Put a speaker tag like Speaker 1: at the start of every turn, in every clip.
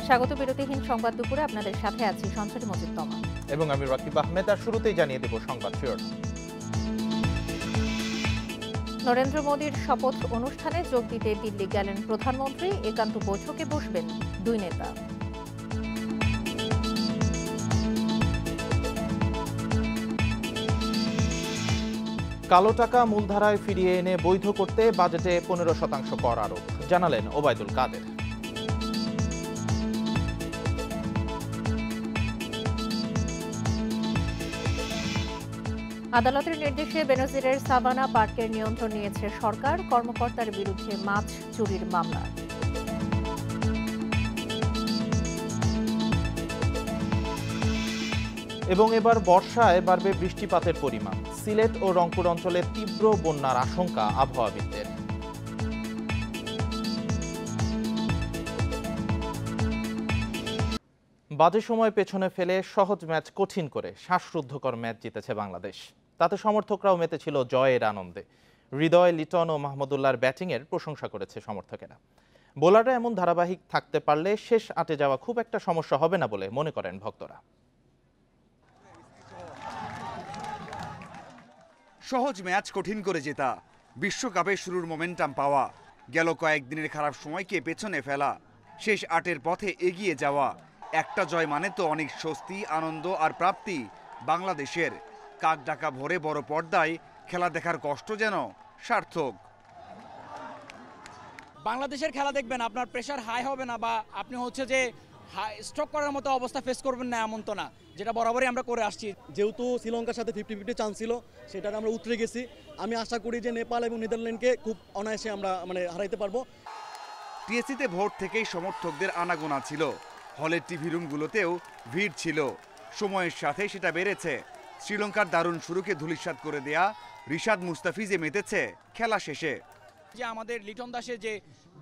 Speaker 1: স্বাগত বিরতিহীন সংবাদ দুপুরে আপনাদের সাথে আছি সঞ্চারী মজিদ তমা
Speaker 2: এবং আমি রাকিব আহমেদ। আর শুরুতেই জানিয়ে দেব সংবাদ শিরোনাম।
Speaker 1: নরেন্দ্র মোদীর শপথ অনুষ্ঠানে যোগ দিতে দিল্লি গেলেন প্রধানমন্ত্রী। একান্ত বৈঠকে বসবেন দুই নেতা।
Speaker 2: কালো টাকা মূলধারায় ফিরিয়ে এনে বৈধ করতে বাজেটে 15% কর আরোপ, জানালেন ওবায়দুল কাদের।
Speaker 1: আদালতের নির্দেশে বেনজিরের সাভানা পার্কের নিয়ন্ত্রণ নিয়েছে সরকার। কর্মকর্তার বিরুদ্ধে মাছ চুরির মামলা।
Speaker 2: এবং এবার বর্ষায় বাড়বে বৃষ্টিপাতের পরিমাণ। সিলেট ও রংপুর অঞ্চলে তীব্র বন্যার আশঙ্কা আবহাওয়াবিদদের। বাজে সময় পেছনে ফেলে সহজ ম্যাচ কঠিন করে শ্বাসরুদ্ধকর ম্যাচ জিতেছে বাংলাদেশ। তাতে সমর্থকরাও মেতেছিল জয়ের আনন্দে। হৃদয়, লিটন ও মাহমুদুল্লাহর ব্যাটিংয়ের প্রশংসা করেছে সমর্থকেরা। বোলাররা এমন ধারাবাহিক থাকতে পারলে শেষ আটে যাওয়া খুব একটা সমস্যা হবে না বলে মনে করেন ভক্তরা।
Speaker 3: সহজ ম্যাচ কঠিন করে জেতা, বিশ্বকাপে শুরুর মোমেন্টাম পাওয়া, গেল কয়েকদিনের খারাপ সময়কে পেছনে ফেলা, শেষ আটের পথে এগিয়ে যাওয়া। একটা জয় মানে তো অনেক স্বস্তি, আনন্দ আর প্রাপ্তি বাংলাদেশের। কাক ডাকা ভোরে বড় পর্দায় খেলা দেখার কষ্ট যেন সার্থক।
Speaker 4: বাংলাদেশের খেলা দেখবেন, আপনার প্রেশার হাই হবে না বা আপনি হচ্ছে যে স্ট্রোক করার মতো অবস্থা ফেস করবেন না, এমন তো না, যেটা বরাবরই আমরা করে আসছি।
Speaker 5: যেহেতু শ্রীলঙ্কার সাথে 50-50 চান্স ছিল, সেটা আমরা উতরে গেছি। আমি আশা করি যে নেপাল এবং নেদারল্যান্ডকে খুব অনায়াসে আমরা হারাইতে পারবো।
Speaker 3: টিএসসিতে ভোর থেকেই সমর্থকদের আনাগোনা ছিল। হলের টিভি রুমগুলোতেও ভিড় ছিল। সময়ের সাথে সেটা বেড়েছে। শ্রীলঙ্কার দারুণ শুরুকে ধূলিসাৎ করে দেয়া রিশাদ মুস্তাফিজে মেতেছে খেলা শেষে।
Speaker 4: যে আমাদের লিটন দাসের যে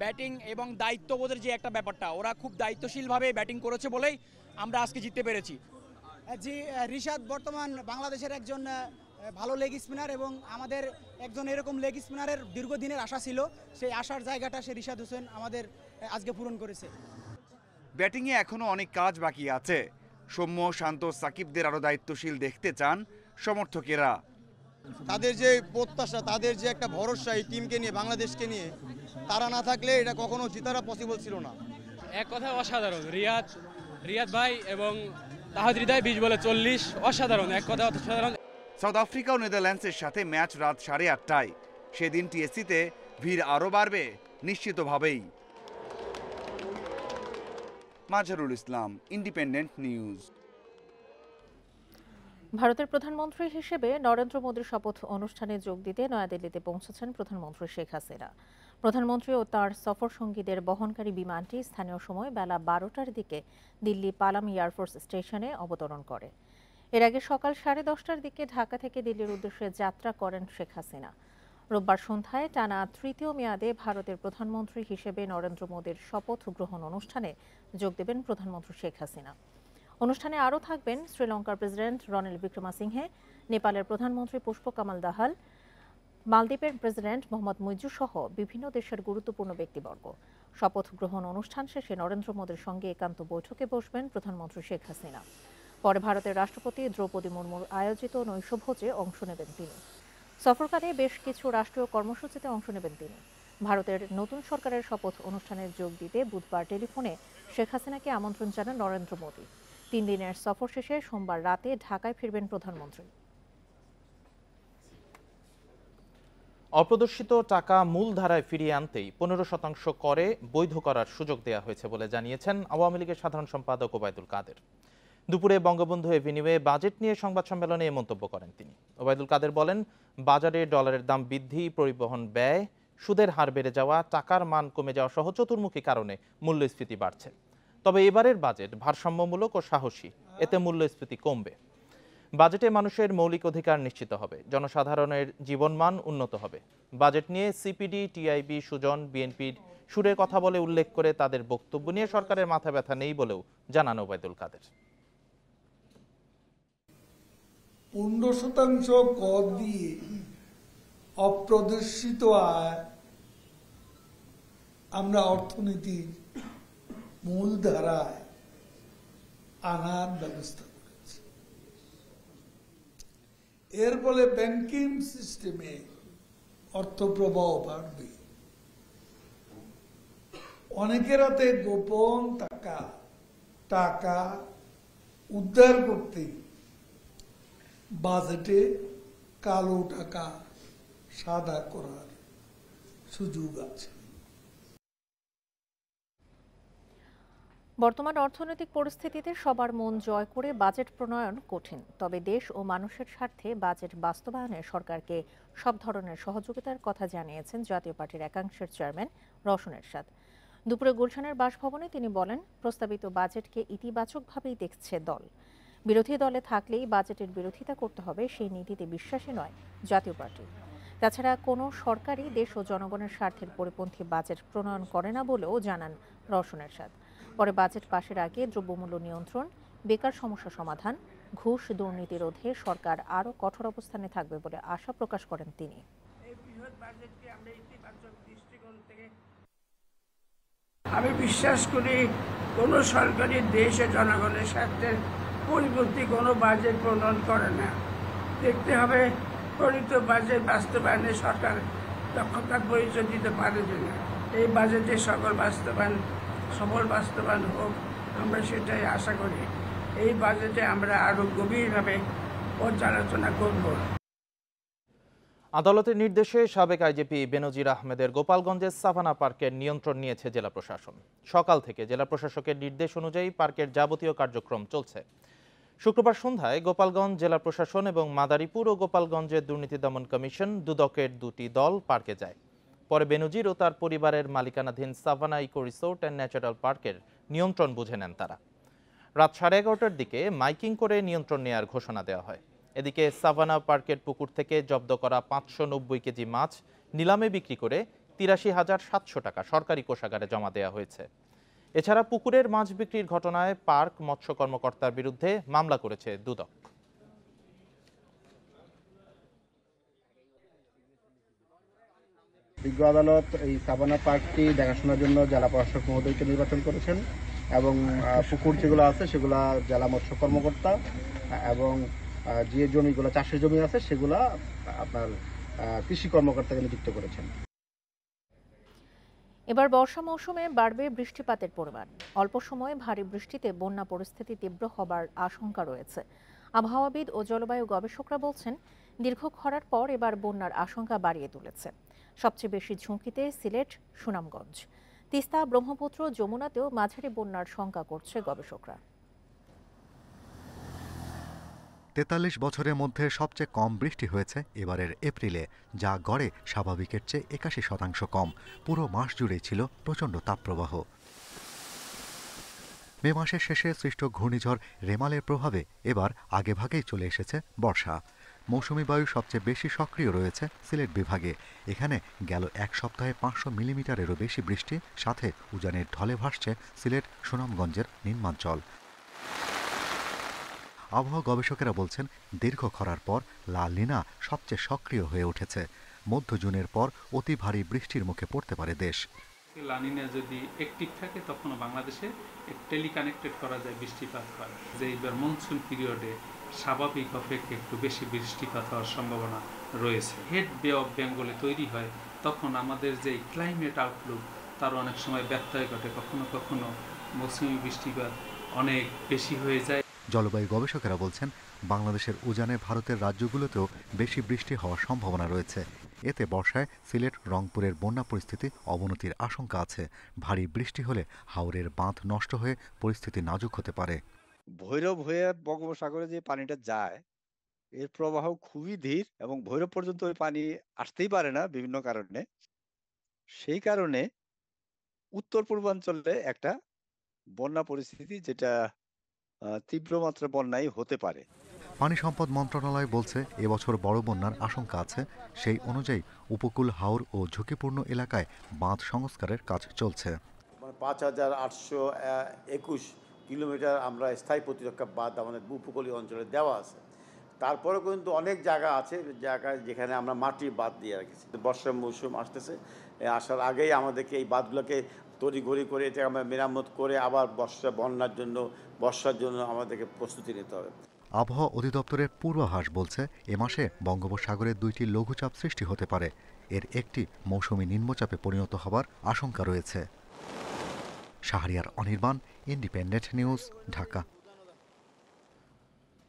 Speaker 4: ব্যাটিং এবং দায়িত্ববোধের যে একটা ব্যাপারটা, ওরা খুব দায়িত্বশীলভাবে ব্যাটিং করেছে বলেই আমরা আজকে জিততে পেরেছি।
Speaker 6: জি, রিশাদ বর্তমান বাংলাদেশের একজন ভালো লেগ স্পিনার এবং আমাদের একজন এরকম লেগ স্পিনারের দীর্ঘদিনের আশা ছিল। সেই আশার জায়গাটা সে রিশাদ হোসেন আমাদের আজকে পূরণ করেছে।
Speaker 3: ব্যাটিংয়ে এখনো অনেক কাজ বাকি আছে। সৌম্য, শান্ত, সাকিবদের আরও দায়িত্বশীল দেখতে চান সমর্থকেরা।
Speaker 5: তাদের যে প্রত্যাশা, তাদের যে একটা ভরসা এই টিমকে নিয়ে, বাংলাদেশকে নিয়ে, তারা না থাকলে এটা কখনো জেতারা পসিবল ছিল না।
Speaker 7: এক কথায় অসাধারণ। রিয়াদ ভাই এবং তাহাদ হৃদয় 20 বলে 40, অসাধারণ, এক কথা অসাধারণ।
Speaker 3: সাউথ আফ্রিকা ও নেদারল্যান্ডসের সাথে ম্যাচ রাত 8:30টায়। সেদিন টিএসসিতে ভিড় আরও বাড়বে নিশ্চিতভাবেই। Mazharul Islam, independent news.
Speaker 1: ভারতের প্রধানমন্ত্রী হিসেবে নরেন্দ্র মোদীর শপথ অনুষ্ঠানে যোগ দিতে নয়াদিল্লিতে পৌঁছেছেন প্রধানমন্ত্রী শেখ হাসিনা। প্রধানমন্ত্রী ও তার সফর সঙ্গীদের বহনকারী বিমানটি স্থানীয় সময় বেলা 12টার দিকে দিল্লি পালাম এয়ারফোর্স স্টেশনে অবতরণ করে। এর আগে সকাল 10:30টার দিকে ঢাকা থেকে দিল্লির উদ্দেশ্যে যাত্রা করেন শেখ হাসিনা। রোববার সন্ধ্যায় টানা তৃতীয় মেয়াদে ভারতের প্রধানমন্ত্রী হিসেবে নরেন্দ্র মোদীর শপথ গ্রহণ অনুষ্ঠানে যোগ দেবেন প্রধানমন্ত্রী শেখ হাসিনা। অনুষ্ঠানে আরও থাকবেন শ্রীলঙ্কার প্রেসিডেন্ট রনিল বিক্রমাসিংহে, নেপালের প্রধানমন্ত্রী পুষ্প কামাল দাহাল, মালদ্বীপের প্রেসিডেন্ট মোহাম্মদ মুইজু সহ বিভিন্ন দেশের গুরুত্বপূর্ণ ব্যক্তিবর্গ। শপথ গ্রহণ অনুষ্ঠান শেষে নরেন্দ্র মোদীর সঙ্গে একান্ত বৈঠকে বসবেন প্রধানমন্ত্রী শেখ হাসিনা। পরে ভারতের রাষ্ট্রপতি দ্রৌপদী মুর্মুর আয়োজিত নৈশভোজে অংশ নেবেন তিনি। সফরকালে বেশ কিছু রাষ্ট্রীয় কর্মসূচিতে অংশ নেবেন তিনি। ভারতের নতুন সরকারের শপথ অনুষ্ঠানে যোগ দিতে বুধবার টেলিফোনে শেখ হাসিনাকে আমন্ত্রণ জানান নরেন্দ্র মোদী। 3 দিনের সফর শেষে সোমবার রাতে ঢাকায় ফিরবেন প্রধানমন্ত্রী।
Speaker 2: অপ্রদর্শিত টাকা মূলধারায় ফিরিয়ে আনতেই 15% করে বৈধ করার সুযোগ দেওয়া হয়েছে বলে জানিয়েছেন আওয়ামী লীগের সাধারণ সম্পাদক ওবায়দুল কাদের। দুপুরে বঙ্গবন্ধু এভিনিউয়ে বাজেট নিয়ে সংবাদ সম্মেলনে এ মন্তব্য করেন তিনি। ওবায়দুল কাদের বলেন, বাজারে ডলারের দাম বৃদ্ধি, পরিবহন ব্যয়, সুদের হার বেড়ে যাওয়া, টাকার মান কমে যাওয়া সহ চতুর্মুখী কারণে মূল্যস্ফীতি বাড়ছে। তবে এবারের বাজেট ভারসাম্যমূলক ও সাহসী, এতে মূল্যস্ফীতি কমবে। বাজেটে মানুষের মৌলিক অধিকার নিশ্চিত হবে, জনসাধারণের জীবনমান উন্নত হবে। বাজেট নিয়ে সিপিডি, টিআইবি, সুজন, বিএনপির সুরের কথা বলে উল্লেখ করে তাদের বক্তব্য নিয়ে সরকারের মাথা ব্যথা নেই বলেও জানান ওবায়দুল কাদের।
Speaker 8: 15% কর দিয়ে অপ্রদর্শিত আয় আমরা অর্থনীতির মূলধারায় আনার ব্যবস্থা করেছে। এর ফলে ব্যাংকিং সিস্টেমে অর্থ প্রবাহ বাড়বে। অনেকের হাতে গোপন টাকা উদ্ধার করতে বাজেটে কালো টাকা সাদা করার সুযোগ আছে।
Speaker 1: বর্তমান অর্থনৈতিক পরিস্থিতিতে সবার মন জয় করে বাজেট প্রণয়ন কঠিন, তবে দেশ ও মানুষের স্বার্থে বাজেট বাস্তবায়নে সরকারকে সব ধরনের সহযোগিতার কথা জানিয়েছেন জাতীয় পার্টির একাংশের চেয়ারম্যান রওশন এরশাদ। দুপুরে গুলশানের বাসভবনে তিনি বলেন, প্রস্তাবিত বাজেটকে ইতিবাচকভাবেই দেখছে দল। বিরোধী দলে থাকলেই বাজেটের বিরোধিতা করতে হবে, সেই নীতিতে বিশ্বাসী নয় জাতীয় পার্টি। তাছাড়া কোনো সরকারই দেশ ও জনগণের স্বার্থের পরিপন্থী বাজেট প্রণয়ন করে না বলেও জানান রওশন এরশাদ। পরে বাজেট পাশের আগে দ্রব্যমূল্য নিয়ন্ত্রণ, বেকার সমস্যা সমাধান, ঘুষ দুর্নীতি রোধে সরকার আরও কঠোর অবস্থানে থাকবে বলে আশা প্রকাশ করেন তিনি।
Speaker 9: আমি বিশ্বাস করি কোনো সরকারি দেশ ও জনগণের স্বার্থের পরিপন্থী কোনো বাজেট প্রণয়ন করে না। দেখতে হবে প্রণীত বাজেট বাস্তবায়নে সরকার দক্ষতার পরিচয় দিতে পারে কিনা। এই বাজেটের সফল বাস্তবায়ন হোক, আমরা সেটাই আশা করি। এই বাজেটে আমরা আরো গভীরভাবে পর্যালোচনা করব।
Speaker 2: আদালতের নির্দেশে সাবেক আইজিপি বেনজির আহমেদের গোপালগঞ্জের সাভানা পার্কের নিয়ন্ত্রণ নিয়েছে জেলা প্রশাসন। সকাল থেকে জেলা প্রশাসকের নির্দেশ অনুযায়ী পার্কের যাবতীয় কার্যক্রম চলছে। শুক্রবার সন্ধ্যায় গোপালগঞ্জ জেলা প্রশাসন এবং মাদারীপুর ও গোপালগঞ্জের দুর্নীতি দমন কমিশন দুদকের দুটি দল পার্কে যায়। পরে বেনজির ও তার পরিবারের মালিকানাধীন Savanna Eco Resort and Natural পার্কের নিয়ন্ত্রণ বুঝে নেন তারা। রাত 11:30টার দিকে মাইকিং করে নিয়ন্ত্রণ নেওয়ার ঘোষণা দেওয়া হয়। এদিকে সাভানা পার্কের পুকুর থেকে জব্দ করা 590 কেজি মাছ নিলামে বিক্রি করে 83,700 টাকা সরকারি কোষাগারে জমা দেওয়া হয়েছে। এছাড়া পুকুরের মাছ বিক্রির ঘটনায় পার্ক মৎস্য কর্মকর্তার বিরুদ্ধে মামলা করেছে দুদক।
Speaker 10: বিজ্ঞ আদালত এই সাভানা পার্কটি দেখাশোনার জন্য জেলা প্রশাসক মহোদয়কে নির্বাচন করেছেন এবং পুকুর যেগুলো আছে সেগুলা জেলা মৎস্য কর্মকর্তা এবং যে জমিগুলো চাষের জমি আছে সেগুলা আপনার কৃষি কর্মকর্তাকে নিযুক্ত করেছেন।
Speaker 1: এবার বর্ষা মৌসুমে বাড়বে বৃষ্টিপাতের পরিমাণ। অল্প সময়ে ভারী বৃষ্টিতে বন্যা পরিস্থিতি তীব্র হবার আশঙ্কা রয়েছে। আবহাওয়াবিদ ও জলবায়ু গবেষকরা বলছেন, দীর্ঘ খরার পর এবার বন্যার আশঙ্কা বাড়িয়ে তুলেছে। সবচেয়ে বেশি ঝুঁকিতে সিলেট, সুনামগঞ্জ, তিস্তা, ব্রহ্মপুত্র, যমুনাতেও মাঝারি বন্যার শঙ্কা করছে গবেষকরা।
Speaker 11: 43 বছরের মধ্যে সবচেয়ে কম বৃষ্টি হয়েছে এবারের এপ্রিলে, যা গড়ে স্বাভাবিকের চেয়ে 81% কম। পুরো মাস জুড়েই ছিল প্রচণ্ড তাপপ্রবাহ। মে মাসের শেষে সৃষ্ট ঘূর্ণিঝড় রেমালের প্রভাবে এবার আগেভাগেই চলে এসেছে বর্ষা। মৌসুমি বায়ু সবচেয়ে বেশি সক্রিয় রয়েছে সিলেট বিভাগে। এখানে গেল এক সপ্তাহে 500 মিলিমিটারেরও বেশি বৃষ্টি, সাথে উজানের ঢলে ভাসছে সিলেট, সুনামগঞ্জের নিম্নাঞ্চল। আবহাওয়া গবেষকেরা বলছেন, দীর্ঘ খরার পর লা লিনা সবচেয়ে সক্রিয় হয়ে উঠেছে। মধ্য জুনের পর অতি ভারী বৃষ্টির মুখে পড়তে পারে দেশ।
Speaker 12: লা নিনা যদি অ্যাক্টিভ থাকে তখন বাংলাদেশে টেলিকানেক্টেড করা যায়, বৃষ্টিপাত হয়। যে এবার মনসুন পিরিয়ডে স্বাভাবিক অপেক্ষা একটু বেশি বৃষ্টিপাত হওয়ার সম্ভাবনা রয়েছে। হেড বে অফ বেঙ্গলে তৈরি হয়, তখন আমাদের যে ক্লাইমেট আউটলুক তার অনেক সময় ব্যত্যয় ঘটে। কখনো কখনো মৌসুমি বৃষ্টিপাত অনেক বেশি হয়ে যায়।
Speaker 11: জলবায়ু গবেষকেরা বলছেন, বাংলাদেশের উজানে ভারতের রাজ্যগুলোতেও বেশি বৃষ্টি হওয়ার সম্ভাবনা রয়েছে। এতে বর্ষায় সিলেট, রংপুরের বন্যা পরিস্থিতি অবনতির আশঙ্কা আছে। ভারী বৃষ্টি হলে হাওরের বাঁধ নষ্ট হয়ে পরিস্থিতি নাজুক হতে পারে।
Speaker 13: ভৈরব হয়ে বঙ্গোপসাগরে যে পানিটা যায়, এর প্রবাহ খুবই ধীর এবং ভৈরব পর্যন্ত ওই পানি আসতেই পারে না বিভিন্ন কারণে। সেই কারণে উত্তর পূর্বাঞ্চলে একটা বন্যা পরিস্থিতি, যেটা তীব্র মাত্রা বন্যাই হতে পারে।
Speaker 11: পানি সম্পদ মন্ত্রণালয় বলছে, এবছর বড় বন্যার আশঙ্কা আছে। সেই অনুযায়ী উপকূল, হাওর ও ঝুঁকিপূর্ণ এলাকায় বাঁধ সংস্কারের কাজ চলছে।
Speaker 14: 5821 কিলোমিটার আমরা স্থায়ী প্রতিরক্ষা বাঁধ আমাদের উপকূলীয় অঞ্চলে দেওয়া আছে। তারপরে কিন্তু অনেক জায়গা আছে যেখানে আমরা মাটির বাঁধ দিয়ে রেখেছি। বর্ষা মৌসুম আসতেছে, আসার আগেই আমাদেরকে এই বাঁধগুলোকে তড়িঘড়ি করে এটা আমরা মেরামত করে আবার বর্ষার জন্য আমাদেরকে প্রস্তুতি নিতে হবে।
Speaker 11: আবহাওয়া অধিদপ্তরের পূর্বাভাস বলছে এ মাসে বঙ্গোপসাগরে 2টি লঘুচাপ সৃষ্টি হতে পারে। এর একটি মৌসুমী নিম্নচাপে পরিণত হবার আশঙ্কা রয়েছে। Shahriar Anirban, Independent News, Dhaka.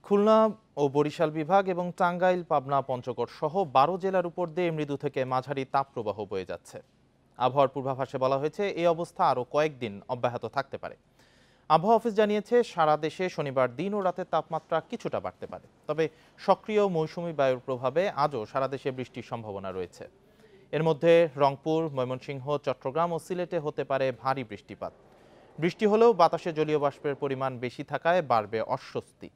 Speaker 2: খুলনা ও বরিশাল বিভাগ এবং টাঙ্গাইল, পাবনা, পঞ্চগড় সহ 12 জেলার উপর দিয়ে মৃদু থেকে মাঝারি তাপপ্রবাহ বয়ে যাচ্ছে। আবহাওয়ার পূর্বাভাসে বলা হয়েছে এই অবস্থা আরও কয়েকদিন অব্যাহত থাকতে পারে। আবহাওয়া অফিস জানিয়েছে সারা দেশে শনিবার দিন ও রাতের তাপমাত্রা কিছুটা বাড়তে পারে, তবে সক্রিয় মৌসুমী বায়ুর প্রভাবে আজও সারা দেশে বৃষ্টির সম্ভাবনা রয়েছে। এর মধ্যে রংপুর, ময়মনসিংহ, চট্টগ্রাম ও সিলেটে হতে পারে ভারী বৃষ্টিপাত। বৃষ্টি হলেও বাতাসে জলীয় বাষ্পের পরিমাণ বেশি থাকায় বাড়বে অস্বস্তি।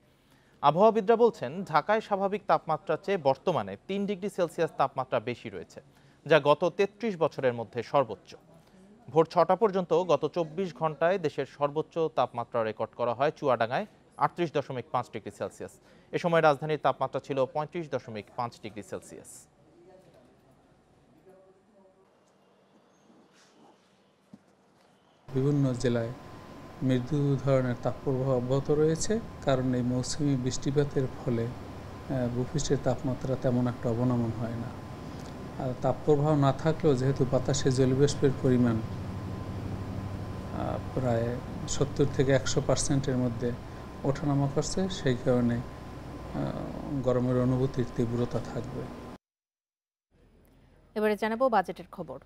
Speaker 2: আবহাওয়াবিদরা বলছেন ঢাকায় স্বাভাবিক তাপমাত্রার চেয়ে বর্তমানে 3 ডিগ্রি সেলসিয়াস তাপমাত্রা বেশি রয়েছে, যা গত 33 বছরের মধ্যে সর্বোচ্চ। ভোর 6টা পর্যন্ত গত 24 ঘন্টায় দেশের সর্বোচ্চ তাপমাত্রা রেকর্ড করা হয় চুয়াডাঙ্গায় 38.5 ডিগ্রি সেলসিয়াস। এ সময় রাজধানীর তাপমাত্রা ছিল 35.5 ডিগ্রি সেলসিয়াস।
Speaker 12: বিভিন্ন জেলায় মৃদু ধরনের তাপপ্রবাহ অব্যাহত রয়েছে, কারণ এই মৌসুমি বৃষ্টিপাতের ফলে ভূপৃষ্ঠের তাপমাত্রা তেমন একটা অবনমন হয় না। আর তাপপ্রবাহ না থাকলেও যেহেতু বাতাসে জলীয়বাষ্পের পরিমাণ প্রায় 70 থেকে 100%-এর মধ্যে ওঠানামা করছে, সেই কারণে গরমের অনুভূতির তীব্রতা থাকবে।
Speaker 1: এবারে জানাবো বাজেটের খবর।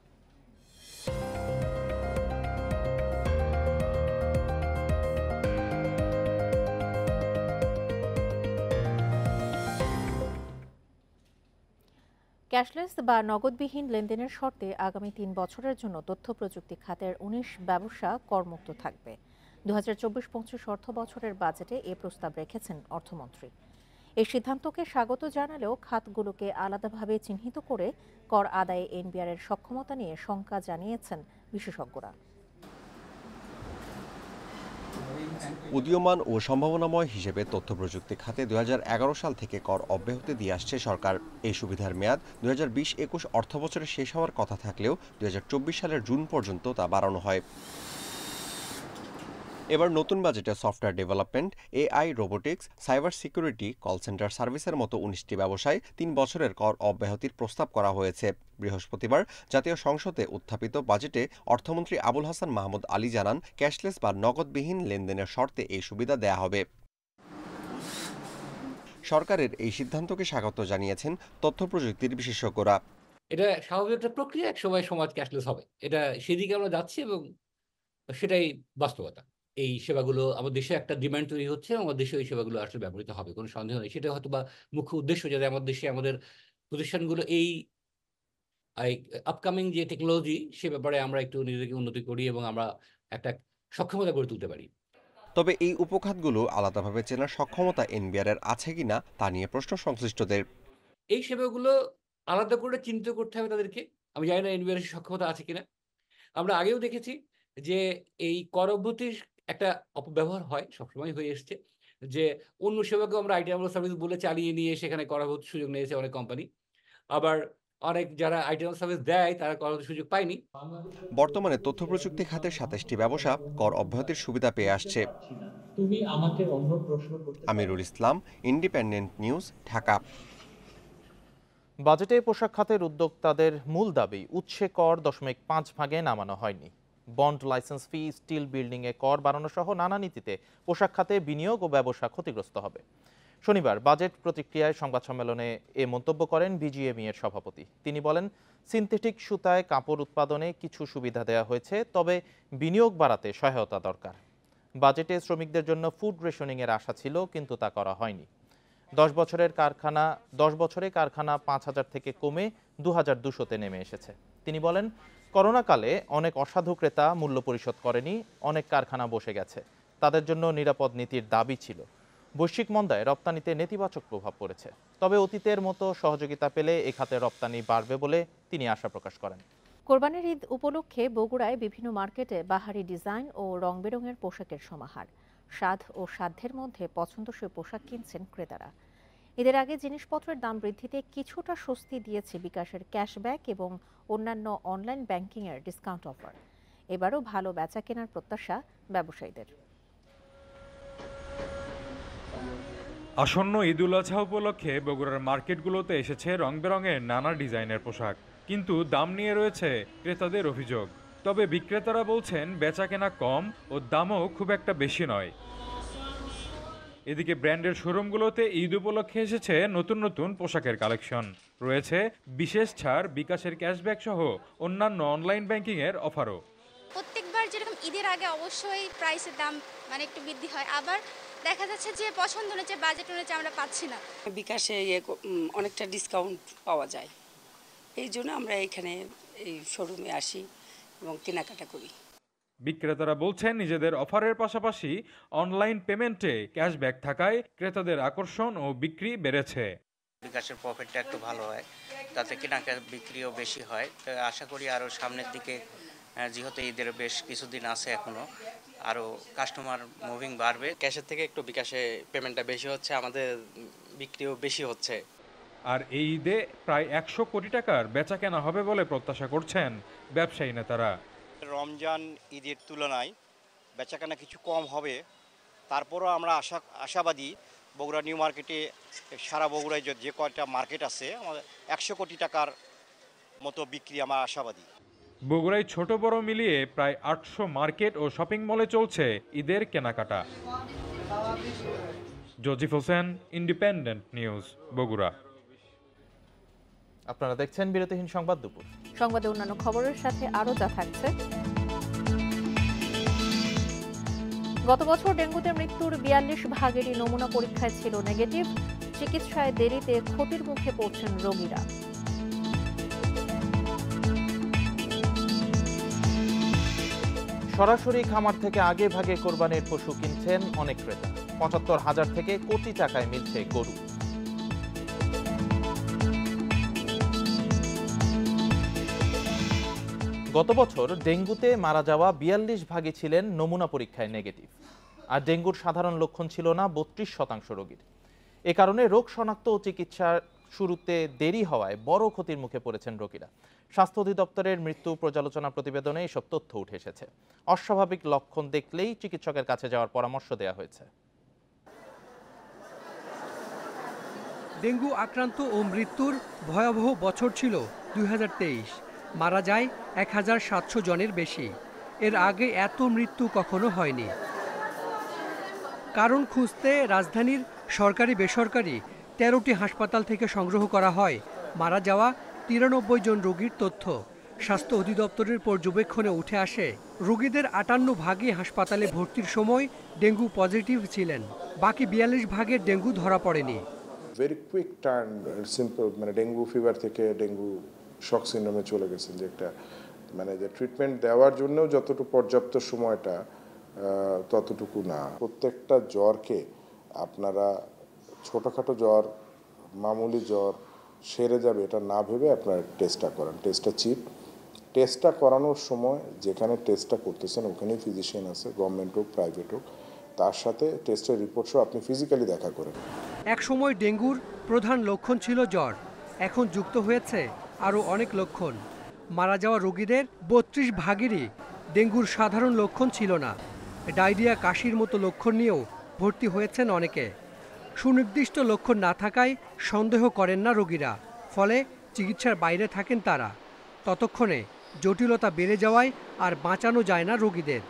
Speaker 1: ক্যাশলেস বা নগদবিহীন লেনদেনের শর্তে আগামী 3 বছরের জন্য তথ্য প্রযুক্তি খাতের 19 ব্যবসা করমুক্ত থাকবে। 2024-25 অর্থ বছরের বাজেটে এ প্রস্তাব রেখেছেন অর্থমন্ত্রী। এই সিদ্ধান্তকে স্বাগত জানালেও খাতগুলোকে আলাদাভাবে চিহ্নিত করে কর আদায়ে এনবিআর-এর সক্ষমতা নিয়ে শঙ্কা জানিয়েছেন বিশেষজ্ঞরা।
Speaker 15: উদীয়মান ও সম্ভাবনাময় হিসেবে তথ্য প্রযুক্তি খাতে 2011 সাল থেকে কর অব্যাহতি দিয়ে আসছে সরকার। এই সুবিধার মেয়াদ 2020-21 অর্থবছরে শেষ হওয়ার কথা থাকলেও 2024 সালের জুন পর্যন্ত তা বাড়ানো হয়। এবার নতুন বাজেটে software development, AI, robotics, cyber security, call centre সার্ভিসের মতো 19টি ব্যবসায় 3 বছরের কর অব্যাহতির প্রস্তাব করা হয়েছে। বৃহস্পতিবার জাতীয় সংসদে উত্থাপিত বাজেটে অর্থমন্ত্রী আবুল হাসান মাহমুদ আলী জানান, ক্যাশলেস বা নগদবিহীন লেনদেনের শর্তে এই সুবিধা দেয়া হবে। সরকারের এই সিদ্ধান্তকে স্বাগত জানিয়েছেন তথ্য প্রযুক্তির বিশেষজ্ঞরা।
Speaker 16: এটা স্বাভাবিক একটা প্রক্রিয়া, এক সময় সমাজ ক্যাশলেস হবে, এটা সেদিকে আমরা যাচ্ছি এবং সেটাই বাস্তবতা। এই সেবাগুলো আমাদের দেশে একটা ডিমান্ড তৈরি হচ্ছে, আমাদের দেশে এই সেবাগুলো আসলে ব্যবহৃত হবে, কোনো সন্দেহ নেই। সেটা হয়তো বা মুখ্য উদ্দেশ্য, যাতে আমাদের দেশে আমাদের প্রতিষ্ঠানগুলো এই আপকামিং যে টেকনোলজি, সে ব্যাপারে আমরা একটু নিজেদেরকে উন্নতি করি এবং আমরা একটা সক্ষমতা গড়ে তুলতে পারি।
Speaker 15: তবে এই উপখাতগুলো আলাদাভাবে চেনার সক্ষমতা এনবিআর-এর আছে কিনা তা নিয়ে প্রশ্ন সংশ্লিষ্টদের।
Speaker 16: এই সেবাগুলো আলাদা করে চিন্তা করতে হবে তাদেরকে। আমি জানি না এনবিআর-এর সক্ষমতা আছে কিনা। আমরা আগেও দেখেছি যে এই কর অব্যাহতির একটা অপব্যবহার হয়, সবসময় হয়ে এসছে, যে অন্য সেবাকে আমরা আইটি আমল সার্ভিস বলে চালিয়ে নিয়ে সেখানে কর অব্যাহতির সুযোগ নিয়েছে অনেক কোম্পানি। আবার অনেক যারা আইটি আমল সার্ভিস দেয় তারা কর অব্যাহতির সুযোগ পায়নি।
Speaker 15: বর্তমানে তথ্য প্রযুক্তি খাতের 27টি ব্যবসা কর অব্যাহতির সুবিধা পেয়ে আসছে। Amirul Islam, independent News, Dhaka.
Speaker 2: বাজেটে পোশাক খাতের উদ্যোক্তাদের মূল দাবি উৎসে কর 0.5 নামানো হয়নি। বন্ড, লাইসেন্স ফি, স্টিল বিল্ডিংয়ে কর বাড়ানো সহ নানা নীতিতে পোশাক খাতে বিনিয়োগ ও ব্যবসা ক্ষতিগ্রস্ত হবে। শনিবার বাজেট প্রতিক্রিয়ায় সংবাদ সম্মেলনে এ মন্তব্য করেন বিজিএমইএর সভাপতি। তিনি বলেন, সিনথেটিক সুতায় কাপড় উৎপাদনে কিছু সুবিধা দেওয়া হয়েছে, তবে বিনিয়োগ বাড়াতে সহায়তা দরকার। বাজেটে শ্রমিকদের জন্য ফুড রেশনিংয়ের আশা ছিল, কিন্তু তা করা হয়নি। 10 বছরে কারখানা 5000 থেকে কমে 2200-তে নেমে এসেছে। তিনি বলেন, করোনাকালে অনেক অসাধু ক্রেতা মূল্য পরিশোধ করেনি, অনেক কারখানা বসে গেছে। তাদের জন্য নিরাপদ নীতির দাবি ছিল। বৈশ্বিক মন্দায় রপ্তানিতে নেতিবাচক প্রভাব পড়েছে, তবে অতীতের মতো সহযোগিতা পেলে এ খাতে রপ্তানি বাড়বে বলে তিনি আশা প্রকাশ করেন।
Speaker 1: কোরবানির ঈদ উপলক্ষে বগুড়ায় বিভিন্ন মার্কেটে বাহারি ডিজাইন ও রং বেরঙের পোশাকের সমাহার। স্বাদ ও সাধ্যের মধ্যে পছন্দসই পোশাক কিনছেন ক্রেতারা। ঈদের আগে জিনিসপত্রের দাম বৃদ্ধিতে কিছুটা স্বস্তি দিয়েছে বিকাশের ক্যাশব্যাক এবং অন্যান্য অনলাইন ব্যাংকিংয়ের ডিসকাউন্ট অফার। এবারও ভালো বেচা কেনার প্রত্যাশা ব্যবসায়ীদের।
Speaker 17: আসন্ন ঈদুল আজহা উপলক্ষে বগুড়ার মার্কেটগুলোতে এসেছে রং বেরঙের নানা ডিজাইনের পোশাক, কিন্তু দাম নিয়ে রয়েছে ক্রেতাদের অভিযোগ। তবে বিক্রেতারা বলছেন বেচা কেনা কম ও দামও খুব একটা বেশি নয়। এদিকে ব্র্যান্ডের শোরুমগুলোতে ঈদ উপলক্ষে এসেছে নতুন নতুন পোশাকের কালেকশন, রয়েছে বিশেষ ছাড়, বিকাশের ক্যাশব্যাক সহ অন্যান্য অনলাইন ব্যাংকিং এর অফারও।
Speaker 18: প্রত্যেকবার যেরকম ঈদের আগে অবশ্যই প্রাইসের দাম একটু বৃদ্ধি হয়, আবার দেখা যাচ্ছে যে পছন্দ অনুযায়ী বাজেট অনুযায়ী আমরা পাচ্ছি না।
Speaker 19: বিকাশে অনেকটা ডিসকাউন্ট পাওয়া যায়, এই জন্য আমরা এখানে এই শোরুমে আসি এবং কেনাকাটা করি।
Speaker 17: বিক্রেতারা বলছেন নিজেদের অফারের পাশাপাশি অনলাইন পেমেন্টে ক্যাশব্যাক থাকায় ক্রেতাদের আকর্ষণ ও বিক্রি বেড়েছে।
Speaker 20: বিকাশের প্রফিটটা একটু ভালো হয়, তাতে কেনাকাটা বিক্রিও বেশি হয়। তো আশা করি আরও সামনের দিকে, যেহেতু ঈদের বেশ কিছুদিন আছে এখনো, আরও কাস্টমার মুভিং বাড়বে।
Speaker 21: ক্যাশের থেকে একটু বিকাশে পেমেন্টটা বেশি হচ্ছে, আমাদের বিক্রিও বেশি হচ্ছে।
Speaker 17: আর এই ঈদে প্রায় 100 কোটি টাকার বেচা কেনা হবে বলে প্রত্যাশা করছেন ব্যবসায়ী নেতারা।
Speaker 22: রমজান ঈদের তুলনায় বেচাকেনা কিছু কম হবে, তারপরও আমরা আশাবাদী বগুড়া নিউ মার্কেটে, সারা বগুড়ায় যে কয়টা মার্কেট আছে, আমাদের 100 কোটি টাকার মতো বিক্রি আমরা আশাবাদী।
Speaker 17: বগুড়ায় ছোট বড় মিলিয়ে প্রায় 800 মার্কেট ও শপিং মলে চলছে ঈদের কেনাকাটা। জজিফ হোসেন, ইন্ডিপেন্ডেন্ট নিউজ, বগুড়া।
Speaker 2: আপনারা দেখছেন বিরতিহীন সংবাদ দুপুর।
Speaker 1: সংবাদে অন্যান্য খবরের সাথে আরও যা থাকছে। গত বছর ডেঙ্গুতে মৃত্যুর 42 ভাগেরই নমুনা পরীক্ষায় ছিল নেগেটিভ। চিকিৎসায় দেরিতে ক্ষতির মুখে পড়ছেন রোগীরা।
Speaker 2: সরাসরি খামার থেকে আগে ভাগে কোরবানির পশু কিনছেন অনেক ক্রেতা। ৭৫,০০০ থেকে কোটি টাকায় মিলছে গরু। গত বছর ডেঙ্গুতে মারা যাওয়া 42 ভাগই ছিলেন নমুনা পরীক্ষায় নেগেটিভ, আর ডেঙ্গুর সাধারণ লক্ষণ ছিল না 32% রোগীর। এ কারণে রোগ শনাক্ত ও চিকিৎসা শুরুতে দেরি হওয়ায় বড় ক্ষতির মুখে পড়েছেন রোগীরা। স্বাস্থ্য অধিদপ্তরের মৃত্যু পর্যালোচনা প্রতিবেদনে এসব তথ্য উঠে এসেছে। অস্বাভাবিক লক্ষণ দেখলেই চিকিৎসকের কাছে যাওয়ার পরামর্শ দেওয়া হয়েছে।
Speaker 23: ডেঙ্গু আক্রান্ত ও মৃত্যুর ভয়াবহ বছর ছিল 2023। মারা যায় 1700 জনের বেশি। এর আগে এত মৃত্যু কখনো হয়নি। কারণ খুঁজতে রাজধানীর সরকারি বেসরকারি 13টি হাসপাতাল থেকে সংগ্রহ করা হয় মারা যাওয়া 93 জন রোগীর তথ্য। স্বাস্থ্য অধিদপ্তরের পর্যবেক্ষণে উঠে আসে রোগীদের 58 ভাগই হাসপাতালে ভর্তির সময় ডেঙ্গু পজিটিভ ছিলেন, বাকি 42 ভাগের ডেঙ্গু ধরা পড়েনি।
Speaker 24: ভেরি কুইক টার্ন, সিম্পল, মানে ডেঙ্গু ফিভার থেকে ডেঙ্গু শক সিন্ড্রোমে চলে গেছেন, যে একটা মানে যে ট্রিটমেন্ট দেওয়ার জন্য যতটুকু পর্যাপ্ত সময়টা ততটুকু না। প্রত্যেকটা জ্বরকে আপনারা ছোটোখাটো জ্বর, মামুলি জ্বর সেরে যাবে এটা না ভেবে আপনারা টেস্টটা করান। টেস্টটা চিপ। টেস্টটা করানোর সময় যেখানে টেস্টটা করতেছেন ওখানেই ফিজিশিয়ান আছে, গভর্নমেন্ট হোক প্রাইভেট হোক, তার সাথে টেস্টের রিপোর্ট সহ আপনি ফিজিক্যালি দেখা করেন।
Speaker 23: এক সময় ডেঙ্গুর প্রধান লক্ষণ ছিল জ্বর, এখন যুক্ত হয়েছে আরও অনেক লক্ষণ। মারা যাওয়া রোগীদের 32 ভাগেরই ডেঙ্গুর সাধারণ লক্ষণ ছিল না। ডায়রিয়া, কাশির মতো লক্ষণ নিয়েও ভর্তি হয়েছেন অনেকে। সুনির্দিষ্ট লক্ষণ না থাকায় সন্দেহ করেন না রোগীরা, ফলে চিকিৎসার বাইরে থাকেন তারা। ততক্ষণে জটিলতা বেড়ে যাওয়ায় আর বাঁচানো যায় না রোগীদের।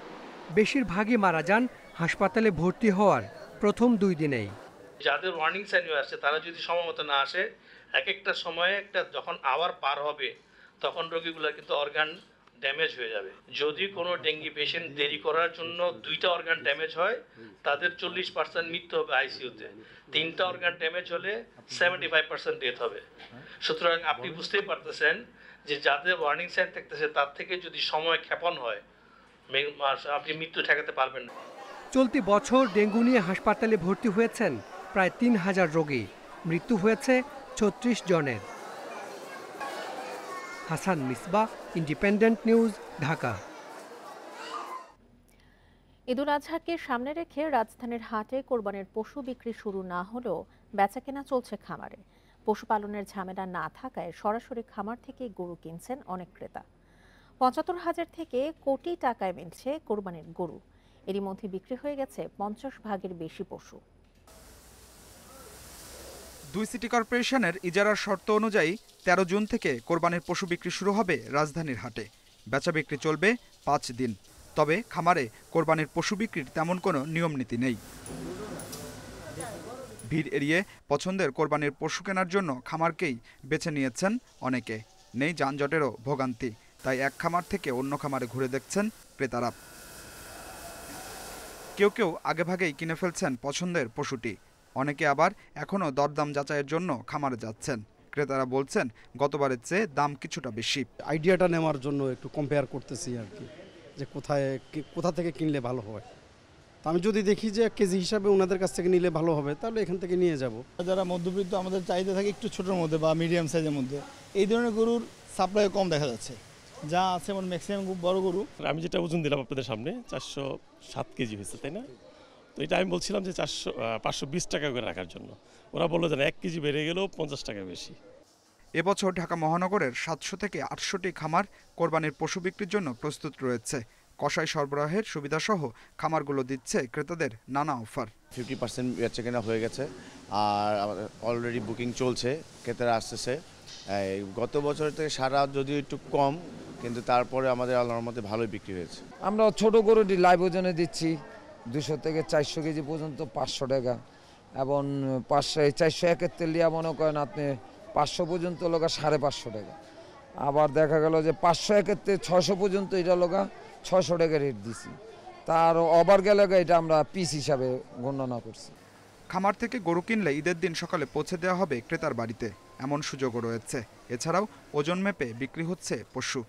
Speaker 23: বেশিরভাগই মারা যান হাসপাতালে ভর্তি হওয়ার প্রথম 2 দিনেই।
Speaker 25: যাদের ওয়ার্নিং সাইন আসছে তারা যদি সময়মতো না আসে, এক একটা সময়ে যখন আওয়ার পার হবে তখন রোগীগুলো কিন্তু অর্গান ড্যামেজ হয়ে যাবে। যদি কোনো ডেঙ্গি পেশেন্ট দেরি করার জন্য 2টা অর্গান ড্যামেজ হয়, তাদের 40% মৃত্যু হবে আইসিইউতে। 3টা অর্গান ড্যামেজ হলে 75% ডেথ হবে। সুতরাং আপনি বুঝতেই পারতেছেন যে যাদের ওয়ার্নিং সাইন থাকতেছে তার থেকে যদি সময় ক্ষেপণ হয়, আপনি মৃত্যু ঠেকাতে পারবেন না।
Speaker 23: চলতি বছর ডেঙ্গু নিয়ে হাসপাতালে ভর্তি হয়েছেন প্রায় 3000 রোগী, মৃত্যু হয়েছে 36 জনের। Hasan Misbah, Independent News, Dhaka.
Speaker 1: ঈদুল আজহাকে সামনে রেখে রাজধানীর হাটে কোরবানির পশু বিক্রি শুরু না হলেও বেচাকেনা চলছে খামারে। পশুপালনের ঝামেলা না থাকায় সরাসরি খামার থেকেই গরু কিনছেন অনেক ক্রেতা। ৭৫,০০০ থেকে কোটি টাকায় মিলছে কোরবানির গরু। এরই মধ্যে বিক্রি হয়ে গেছে ৫০ ভাগের বেশি পশু।
Speaker 3: দুই সিটি কর্পোরেশনের ইজারার শর্ত অনুযায়ী ১৩ জুন থেকে কোরবানির পশু বিক্রি শুরু হবে রাজধানীর হাটে। বেচা বিক্রি চলবে ৫ দিন। তবে খামারে কোরবানির পশু বিক্রির তেমন কোনো নিয়ম নীতি নেই। ভিড় এড়িয়ে পছন্দের কোরবানির পশু কেনার জন্য খামারকেই বেছে নিয়েছেন অনেকে। নেই যানজটেরও ভোগান্তি, তাই এক খামার থেকে অন্য খামারে ঘুরে দেখছেন ক্রেতারা। কেউ কেউ আগেভাগেই কিনে ফেলছেন পছন্দের পশুটি, অনেকে আবার এখনও দরদাম যাচাইয়ের জন্য খামারে যাচ্ছেন। ক্রেতারা বলছেন গতবারের চেয়ে দাম কিছুটা বেশি।
Speaker 4: আইডিয়াটা নেওয়ার জন্য একটু কম্পেয়ার করতেছি আর কি, যে কোথা থেকে কিনলে ভালো হয়। তো আমি যদি দেখি যে কেজি হিসাবে ওনাদের কাছ থেকে নিলে ভালো হবে, তাহলে এখান থেকে নিয়ে যাব।
Speaker 5: যারা মধ্যবিত্ত, আমাদের চাহিদা থাকে একটু ছোটোর মধ্যে বা মিডিয়াম সাইজের মধ্যে, এই ধরনের গরুর সাপ্লাই কম দেখা যাচ্ছে। যা আছে মানে ম্যাক্সিমাম খুব বড় গরু।
Speaker 6: আমি যেটা ওজন দিলাম আপনাদের সামনে 407 কেজি হয়েছে, তাই না? তো এটা আমি বলছিলাম যে 520 টাকা করে রাখার জন্য। ওরা বললো যে 1 কেজি বেড়ে গেলেও 50 টাকা বেশি।
Speaker 3: এবছর ঢাকা মহানগরের 700 থেকে 800টি খামার কোরবানির পশু বিক্রির জন্য প্রস্তুত রয়েছে। কষাই সরবরাহের সুবিধাসহ খামারগুলো দিচ্ছে ক্রেতাদের নানা অফার।
Speaker 7: 50% বেচাকেনা হয়ে গেছে আর অলরেডি বুকিং চলছে, ক্রেতারা আসতেছে। গত বছরের থেকে সারা যদিও একটু কম, কিন্তু তারপরে আমাদের আল্লাহর মধ্যে ভালোই বিক্রি হয়েছে।
Speaker 26: আমরা ছোট গরুটি লাইভ ওজনে দিচ্ছি 200 থেকে 400 কেজি পর্যন্ত 500 টাকা, এবং 471 লিয়া মনে করেন আপনি 500 পর্যন্ত লগা 550 টাকা। আবার দেখা গেল যে 571 600 পর্যন্ত এটা লগা 600 টাকা রেট দিছি। তার ওভার গেলে এটা আমরা পিস হিসাবে গণনা করছি।
Speaker 3: খামার থেকে গরু কিনলে ঈদের দিন সকালে পৌঁছে দেওয়া হবে ক্রেতার বাড়িতে, এমন সুযোগও রয়েছে। এছাড়াও ওজন মেপে বিক্রি হচ্ছে পশু।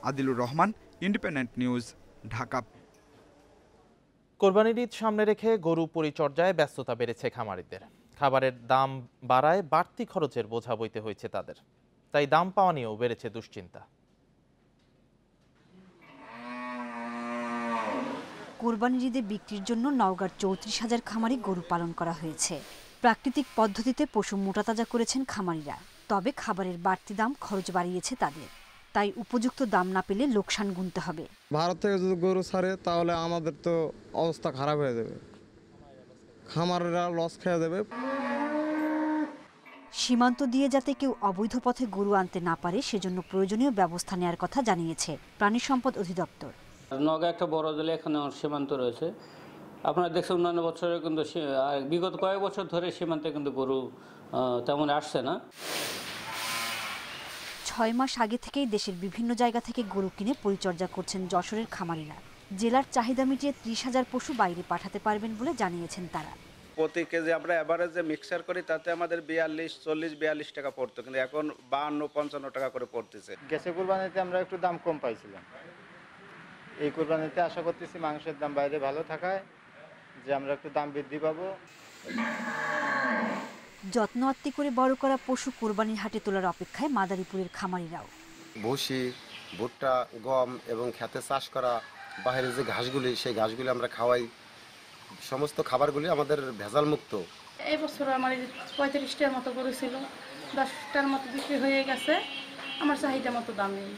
Speaker 3: Adilur Rahman, Independent News, Dhaka.
Speaker 2: কোরবানির ঈদ সামনে রেখে গরু পরিচর্যায় ব্যস্ততা বেড়েছে খামারিদের। খাবারের দাম বাড়ায় বাড়তি খরচের বোঝা বইতে হয়েছে তাদের, তাই দাম পাওয়া নিয়েও বেড়েছে দুশ্চিন্তা।
Speaker 27: কোরবানির ঈদে বিক্রির জন্য নওগাঁর 34,000 খামারে গরু পালন করা হয়েছে। প্রাকৃতিক পদ্ধতিতে পশু মোটাতাজা করেছেন খামারিরা। তবে খাবারের বাড়তি দাম খরচ বাড়িয়েছে তাদের, তাই উপযুক্ত দাম না পেলে লোকসান গুনতে হবে।
Speaker 4: ভারত থেকে যদি গরু ছাড়ে তাহলে আমাদের তো অবস্থা খারাপ হয়ে যাবে, খামারেরা লস খেয়ে যাবে।
Speaker 27: সীমান্ত দিয়ে যাতে কেউ অবৈধ পথে গরু আনতে না পারে সেজন্য প্রয়োজনীয় ব্যবস্থা নেওয়ার কথা জানিয়েছে প্রাণী সম্পদ অধিদপ্তর।
Speaker 28: নওগাঁ একটা বড় জেলা, এখানে সীমান্ত রয়েছে। আপনারা দেখছেন অন্যান্য বছরে কিন্তু বিগত কয়েক বছর ধরে সীমান্তে কিন্তু গরু তেমন আসছে না।
Speaker 27: 6 মাস আগে থেকেই দেশের বিভিন্ন জায়গা থেকে গরু কিনে পরিচর্যা করছেন যশোরের খামারিরা। জেলার চাহিদা মিটিয়ে 30,000 পশু বাইরে পাঠাতে পারবেন বলে জানিয়েছেন তারা।
Speaker 29: প্রতি কেজি আমরা এভারেজে মিক্সার করি, তাতে আমাদের 40-42 টাকা পড়তো, কিন্তু এখন 52-55 টাকা করে পড়তেছে।
Speaker 30: গেছে কোরবানিতে আমরা একটু দাম কম পাইছিলাম, এই কোরবানিতে আশা করতেছি মাংসের দাম বাইরে ভালো থাকায় যে আমরা একটু দাম বৃদ্ধি পাবো।
Speaker 27: যত্ন আত্তি করে বড় করা পশু কোরবানির হাটে তোলার অপেক্ষায় মাদারীপুরের খামারিরাও।
Speaker 31: ভুসি, ভুট্টা, গম এবং খেতে চাষ করা বাইরে যে ঘাসগুলি, সেই ঘাসগুলি আমরা খাওয়াই। সমস্ত খাবারগুলি আমাদের ভেজাল মুক্ত।
Speaker 32: এই বছর আমার 35টার মতো গরু ছিল, 10টার মতো বিক্রি হয়ে গেছে, আমার চাহিদা মতো দাম নেই।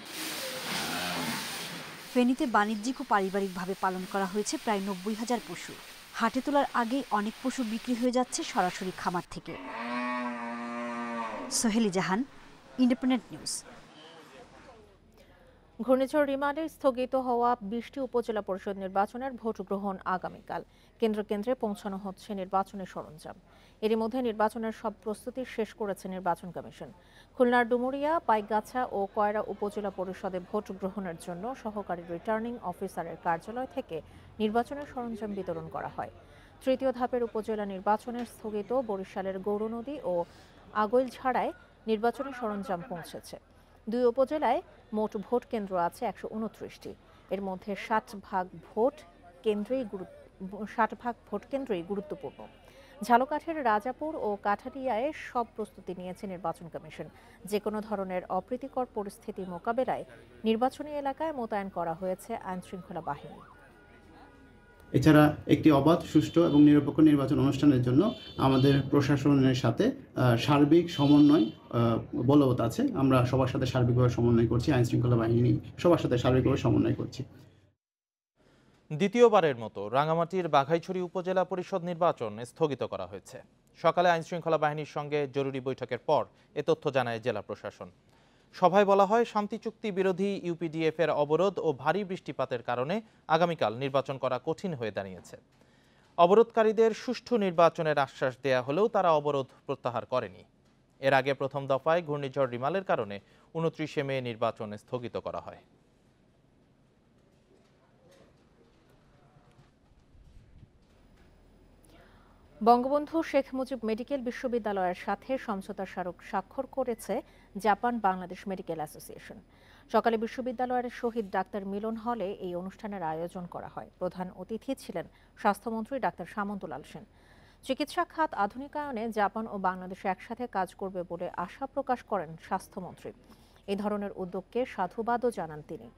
Speaker 27: ফেনীতে বাণিজ্যিক ও পারিবারিকভাবে পালন করা হয়েছে প্রায় 90,000 পশু। হাটে তোলার আগে অনেক পশু বিক্রি হয়ে যাচ্ছে সরাসরি খামার থেকে। সোহেলি জাহান, ইন্ডিপেন্ডেন্ট নিউজ।
Speaker 1: ঘূর্ণিঝড় রিমালে স্থগিত হওয়া 20টি উপজেলা পরিষদ নির্বাচনের ভোট গ্রহণ আগামীকাল। কেন্দ্রে কেন্দ্রে পৌঁছানো হচ্ছে নির্বাচনের সরঞ্জাম। এরই মধ্যে নির্বাচনের সব প্রস্তুতি শেষ করেছে নির্বাচন কমিশন। খুলনার ডুমুরিয়া, পাইকগাছা ও কয়রা উপজেলা পরিষদে ভোট গ্রহণের জন্য সহকারী রিটার্নিং অফিসারের কার্যালয় থেকে নির্বাচনের সরঞ্জাম বিতরণ করা হয়। তৃতীয় ধাপের উপজেলা নির্বাচনের স্থগিত বরিশালের গৌরনদী ও আগৈলঝাড়ায় নির্বাচনের সরঞ্জাম পৌঁছেছে। 2 উপজেলায় মোট ভোট কেন্দ্র আছে 129টি। এর মধ্যে 60 ভাগ ভোট কেন্দ্রই গুরুত্বপূর্ণ। ঝালকাঠির রাজাপুর ও কাঠালিয়ায় সব প্রস্তুতি নিয়েছে নির্বাচন কমিশন। যে কোনো ধরনের অপ্রীতিকর পরিস্থিতি মোকাবেলায় নির্বাচনী এলাকায় মোতায়েন করা হয়েছে আইনশৃঙ্খলা বাহিনী।
Speaker 8: এছাড়া একটি অবাধ, সুষ্ঠু এবং নিরপেক্ষ নির্বাচন অনুষ্ঠানের জন্য আমাদের প্রশাসনের সাথে সার্বিক সমন্বয় বলবৎ আছে। আমরা সবার সাথে সার্বিকভাবে সমন্বয় করছি, আইন শৃঙ্খলা বাহিনী সবার সাথে সার্বিকভাবে সমন্বয় করছি।
Speaker 2: দ্বিতীয়বারের মতো রাঙামাটির বাঘাইছড়ি উপজেলা পরিষদ নির্বাচন স্থগিত করা হয়েছে। সকালে আইন শৃঙ্খলা বাহিনীর সঙ্গে জরুরি বৈঠকের পর এ তথ্য জানায় জেলা প্রশাসন। সভায় বলা হয়, শান্তি চুক্তি বিরোধী ইউপিডিএফ এর অবরোধ ও ভারী বৃষ্টিপাতের কারণে আগামীকাল নির্বাচন করা কঠিন হয়ে দাঁড়িয়েছে। অবরোধকারীদের সুষ্ঠু নির্বাচনের আশ্বাস দেয়া হলেও তারা অবরোধ প্রত্যাহার করেনি। এর আগে প্রথম দফায় ঘূর্ণিঝড় রিমালের কারণে 29 মে নির্বাচন স্থগিত করা হয়।
Speaker 1: বঙ্গবন্ধু শেখ মুজিব মেডিকেল বিশ্ববিদ্যালয়ের সাথে সমঝোতা স্মারক স্বাক্ষর করেছে জাপান বাংলাদেশ মেডিকেল অ্যাসোসিয়েশন। সকালে বিশ্ববিদ্যালয়ের শহীদ ডাক্তার মিলন হলে এই অনুষ্ঠানের আয়োজন করা হয়। প্রধান অতিথি ছিলেন স্বাস্থ্যমন্ত্রী ডাক্তার সামন্তলাল সেন। চিকিৎসা খাত আধুনিকায়নে জাপান ও বাংলাদেশ একসাথে কাজ করবে বলে আশা প্রকাশ করেন স্বাস্থ্যমন্ত্রী। এই ধরনের উদ্যোগকে সাধুবাদও জানান তিনি।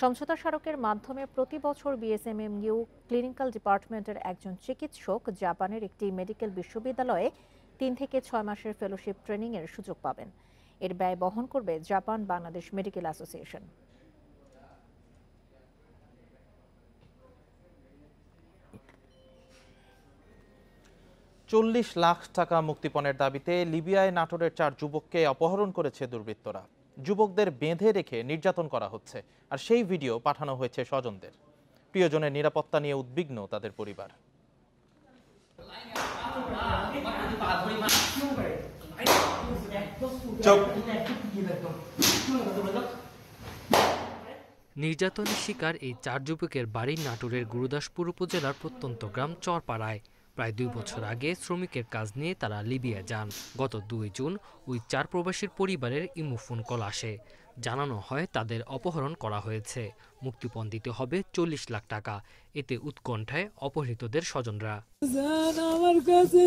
Speaker 1: সমঝোতা স্মারকের মাধ্যমে প্রতি বছর বিএসএমএমইউ ক্লিনিক্যাল ডিপার্টমেন্টের একজন চিকিৎসক জাপানের একটি মেডিকেল বিশ্ববিদ্যালয়ে 3 থেকে 6 মাসের ফেলোশিপ ট্রেনিংয়ের সুযোগ পাবেন। এর ব্যয় বহন করবে Japan Bangladesh medical association.
Speaker 2: $40 lakh টাকা মুক্তিপণের দাবিতে লিবিয়ায় নাটোরের 4 যুবককে অপহরণ করেছে দুর্বৃত্তরা। যুবকদের বেঁধে রেখে নির্যাতন করা হচ্ছে, আর সেই ভিডিও পাঠানো হয়েছে স্বজনদের। প্রিয়জনের নিরাপত্তা নিয়ে উদ্বিগ্ন তাদের পরিবার।
Speaker 9: নির্যাতনের শিকার এই 4 যুবকের বাড়ি নাটোরের গুরুদাসপুর উপজেলার প্রত্যন্ত গ্রাম চরপাড়ায়। প্রায় 2 বছর আগে শ্রমিকের কাজ নিয়ে তারা লিবিয়া যান। গত 2 জুন ওই 4 প্রবাসীর পরিবারের ইমো ফোন কল আসে। জানানো হয় তাদের অপহরণ করা হয়েছে, মুক্তিপণ দিতে হবে 40 লাখ টাকা। এতে উৎকণ্ঠায় অপহৃতদের স্বজনরা।
Speaker 10: আমার কাছে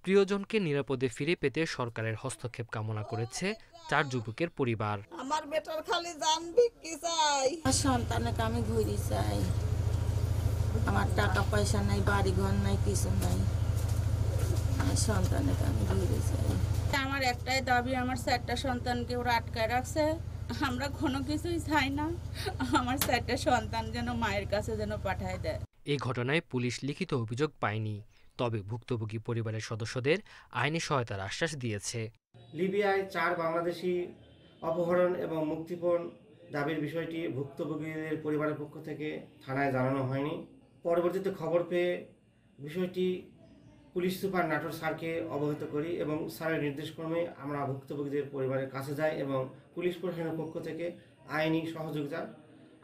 Speaker 9: প্রিয়জনকে নিরাপদে ফিরে পেতে সরকারের হস্তক্ষেপ কামনা করেছে 4 যুবকের পরিবার।
Speaker 10: আমার বেটার খালি জান ভিক্ষি চাই, সন্তানকে আমি ঘুরি চাই। আমার টাকা পয়সা নাই, বাড়ি ঘর নাই, কিছু নাই। সন্তানকে আমি ঘুরি চাই। আমার একটাই দাবি, আমার 4টা সন্তানকে ওরা আটকায় রাখছে। আমরা কোনো কিছুই চাই না, আমার 4টা সন্তান যেন মায়ের কাছে যেন পাঠায় দেয়।
Speaker 9: এই ঘটনায় পুলিশ লিখিত অভিযোগ পায়নি, তবে ভুক্তভোগী পরিবারের সদস্যদের আইনি সহায়তার আশ্বাস দিয়েছে।
Speaker 11: লিবিয়ায় 4 বাংলাদেশি অপহরণ এবং মুক্তিপণ দাবির বিষয়টি ভুক্তভোগীদের পরিবারের পক্ষ থেকে থানায় জানানো হয়নি। পরবর্তীতে খবর পেয়ে বিষয়টি পুলিশ সুপার নাটোর স্যারকে অবগত করি এবং স্যারের নির্দেশক্রমে আমরা ভুক্তভোগীদের পরিবারের কাছে যাই এবং পুলিশ প্রশাসনের পক্ষ থেকে আইনি সহযোগিতার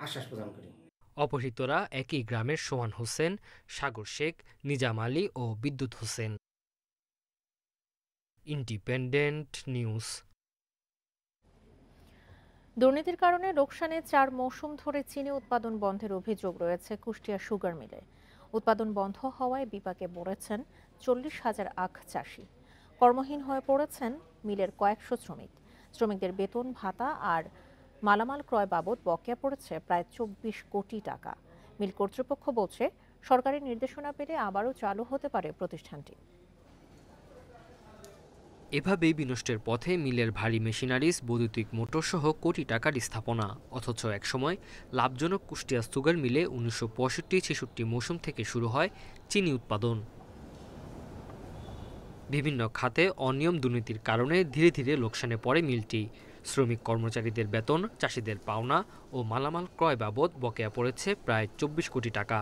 Speaker 11: আশ্বাস প্রদান করি।
Speaker 9: অপহৃতরা একই গ্রামের সোহান হোসেন, সাগর শেখ, নিজাম আলী ও বিদ্যুৎ হোসেন। Independent news.
Speaker 1: দুর্নীতির কারণে লোকসানে 4 মৌসুম ধরে চিনি উৎপাদন বন্ধের অভিযোগ রয়েছে কুষ্টিয়া সুগার মিলে। উৎপাদন বন্ধ হওয়ায় বিপাকে পড়েছেন 40,000 আখ চাষি। কর্মহীন হয়ে পড়েছেন মিলের কয়েকশো শ্রমিক। শ্রমিকদের বেতন ভাতা আর মালামাল ক্রয় বাবদ বকেয়া পড়েছে প্রায় 24 কোটি টাকা। মিল কর্তৃপক্ষ বলছে, সরকারি নির্দেশনা পেলে আবারও চালু হতে পারে প্রতিষ্ঠানটি।
Speaker 9: এভাবেই বিনষ্টের পথে মিলের ভারী মেশিনারিজ, বৈদ্যুতিক মোটর সহ কোটি টাকার স্থাপনা। অথচ একসময় লাভজনক কুষ্টিয়া সুগার মিলে 1965-66 মৌসুম থেকে শুরু হয় চিনি উৎপাদন। বিভিন্ন খাতে অনিয়ম দুর্নীতির কারণে ধীরে ধীরে লোকসানে পড়ে মিলটি। শ্রমিক কর্মচারীদের বেতন, চাষিদের পাওনা ও মালামাল ক্রয় বাবদ বকেয়া পড়েছে প্রায় 24 কোটি টাকা।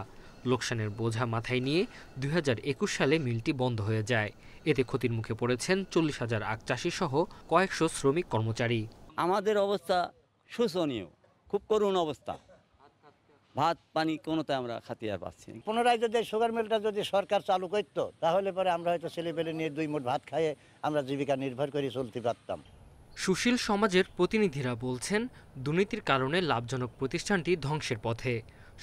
Speaker 9: লোকসানের বোঝা মাথায় নিয়ে 2021 সালে মিলটি বন্ধ হয়ে যায়। এতে ক্ষতির মুখে পড়েছেন 40,000 আখ চাষি সহ কয়েকশো শ্রমিক কর্মচারী।
Speaker 12: আমাদের অবস্থা শোচনীয়, খুব করুণ অবস্থা। ভাত পানি কোনোতে আমরা খাতিয়ার পাচ্ছি না।
Speaker 13: পুনরায় যদি সুগার মিলটা যদি সরকার চালু করতো, তাহলে পরে আমরা হয়তো ছেলেপেলে নিয়ে 2 মুঠ ভাত খাইয়ে আমরা জীবিকা নির্ভর করে চলতে পারতাম।
Speaker 9: সুশীল সমাজের প্রতিনিধিরা বলছেন, দুর্নীতির কারণে লাভজনক প্রতিষ্ঠানটি ধ্বংসের পথে।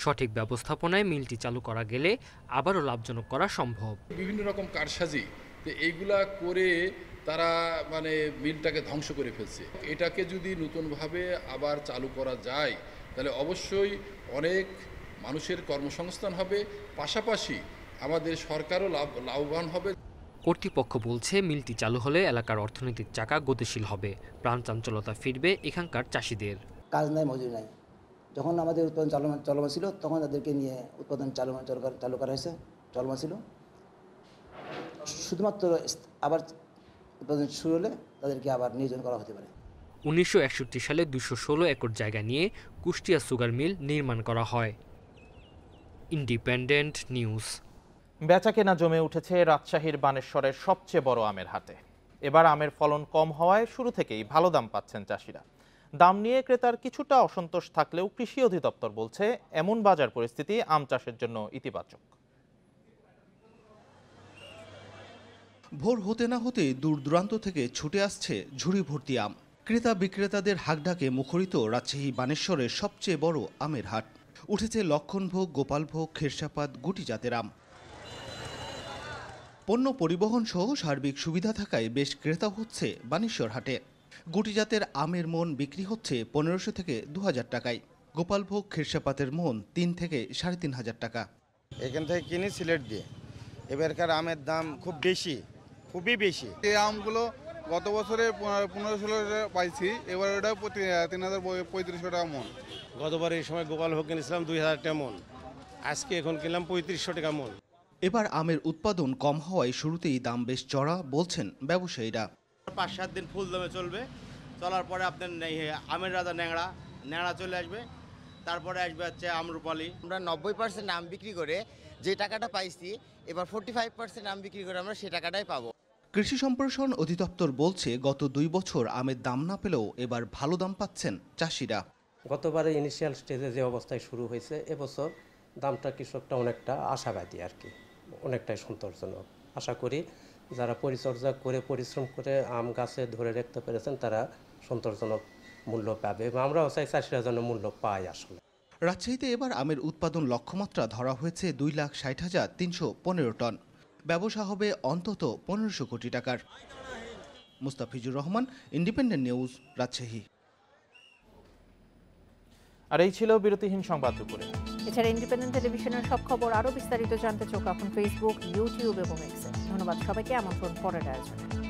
Speaker 9: সঠিক ব্যবস্থাপনায় মিলটি চালু করা গেলে আবারও লাভজনক করা সম্ভব।
Speaker 14: বিভিন্ন রকম কারসাজি তো এইগুলা করে তারা মানে মিলটাকে ধ্বংস করে ফেলছে। এটাকে যদি নতুনভাবে আবার চালু করা যায় তাহলে অবশ্যই অনেক মানুষের কর্মসংস্থান হবে, পাশাপাশি আমাদের সরকারও লাভবান হবে।
Speaker 9: কর্তৃপক্ষ বলছে মিলটি চালু হলে এলাকার অর্থনৈতিক চাকা গতিশীল হবে, প্রাণচাঞ্চলতা ফিরবে এখানকার চাষিদের।
Speaker 15: কাজ নাই, মজুরি নাই। যখন আমাদের উৎপাদন চলমান ছিল তখন তাদেরকে নিয়ে উৎপাদন চালু করা হয়েছে, চলমান ছিল। শুধুমাত্র আবার উৎপাদন শুরু হলে তাদেরকে আবার নিয়োজন করা হতে পারে।
Speaker 9: 1961 সালে 216 একর জায়গা নিয়ে কুষ্টিয়া সুগার মিল নির্মাণ করা হয়। Independent news.
Speaker 2: বেচাকেনা জমে উঠেছে রাজশাহীর বানেশ্বরের সবচেয়ে বড় আমের হাটে। এবার আমের ফলন কম হওয়ায় শুরু থেকেই ভালো দাম পাচ্ছেন চাষিরা। দাম নিয়ে ক্রেতার কিছুটা অসন্তোষ থাকলেও কৃষি অধিদপ্তর বলছে এমন বাজার পরিস্থিতি আম চাষের জন্য ইতিবাচক।
Speaker 16: ভোর হতে না হতে দূর দূরান্ত থেকে ছুটে আসছে ঝুড়ি ভর্তি আম। ক্রেতা বিক্রেতাদের হাকডাকে মুখরিত রাজশাহী বানেশ্বরের সবচেয়ে বড় আমের হাট। উঠেছে লক্ষণভোগ, গোপালভোগ, খেরসাপাত, গুটি জাতের আম। পণ্য পরিবহন সহ সার্বিক সুবিধা থাকায় বেশ ক্রেতা হচ্ছে বানেশ্বর হাটে। গুটি জাতের আমের মন বিক্রি হচ্ছে 1500 থেকে 2000 টাকায়। গোপালভোগ, খেরসাপাতের মন 3 থেকে 3500 টাকা।
Speaker 17: এখান থেকে কিনি সিলেট দিয়ে। এবারকার আমের দাম খুব বেশি, খুবই বেশি।
Speaker 18: এই আমগুলো গত বছরে 1500-1600 টাকা পাইছি, এবার ওটা 3035 টাকা মন।
Speaker 19: গতবার এই সময় গোপালভোগ কিনেছিলাম 2000 টাকা মন, আজকে এখন কিনলাম 3500 টাকা মন।
Speaker 16: এবার আমের উৎপাদন কম হওয়ায় শুরুতেই দাম বেশ চড়া বলছেন ব্যবসায়ীরা।
Speaker 20: 5-7 দিন ফুল দামে চলবে, চলার পরে আপনার আমের রাজা ন্যাংরা চলে আসবে, তারপরে আসবে হচ্ছে আমরুপালি।
Speaker 21: আমরা 90% আম বিক্রি করে যে টাকাটা পাইছি, এবার 45% আম বিক্রি করে আমরা সেই টাকাটাই পাবো।
Speaker 16: কৃষি সম্প্রসারণ অধিদপ্তর বলছে গত 2 বছর আমের দাম না পেলেও এবার ভালো দাম পাচ্ছেন চাষিরা।
Speaker 22: গতবারে ইনিশিয়াল স্টেজে যে অবস্থায় শুরু হয়েছে, এবছর দামটা কৃষকটা অনেকটা আশাবাদী আর কি, অনেকটাই সন্তোষজনক। আশা করি যারা পরিচর্যা করে পরিশ্রম করে আম গাছে ধরে রাখতে পেরেছেন তারা সন্তোষজনক মূল্য পাবে, এবং আমরাও চাই চাষিরা যেন মূল্য পায়। আসলে
Speaker 16: রাজশাহীতে এবার আমের উৎপাদন লক্ষ্যমাত্রা ধরা হয়েছে 2,60,315 টন। ব্যবসা হবে অন্তত 1500 কোটি টাকার। Mustafizur Rahman, Independent News, Rajshahi.
Speaker 2: আর এই ছিল বিরতিহীন সংবাদ দুপুরে।
Speaker 1: এছাড়া ইন্ডিপেন্ডেন্ট টেলিভিশনের সব খবর আরও বিস্তারিত জানতে চোখ রাখুন ফেসবুক, ইউটিউব এবং এক্সে। ধন্যবাদ সবাইকে। আমন্ত্রণ পরের আয়োজনে।